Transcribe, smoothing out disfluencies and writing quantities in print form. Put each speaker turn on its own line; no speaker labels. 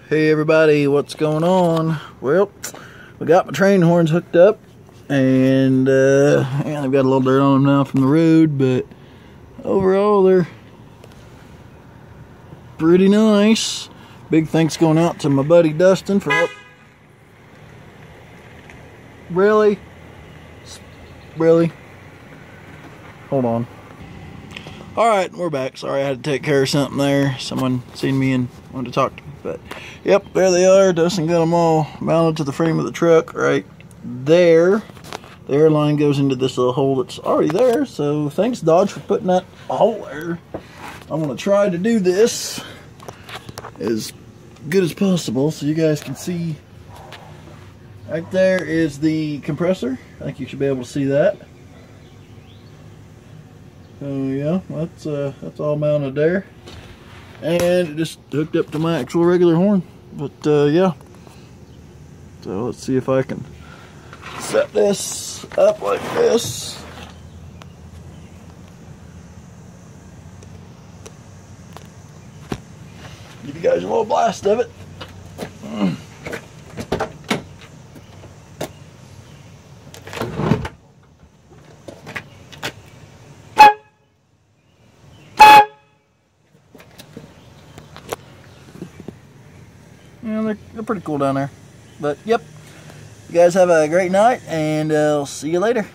Hey everybody, what's going on? Well, we got my train horns hooked up, and yeah, they've got a little dirt on them now from the road, but overall they're pretty nice. Big thanks going out to my buddy Dustin for help. Really? Hold on. Alright, we're back. Sorry I had to take care of something there. Someone seen me and wanted to talk to me. But, yep, there they are. Dustin got them all mounted to the frame of the truck right there. The air line goes into this little hole that's already there. So, thanks Dodge for putting that hole there. I'm going to try to do this as good as possible so you guys can see. Right there is the compressor. I think you should be able to see that. So yeah, that's all mounted there, and it just hooked up to my actual regular horn. But yeah, so let's see if I can set this up like this. Give you guys a little blast of it. Yeah, they're pretty cool down there. But, yep. You guys have a great night, and I'll see you later.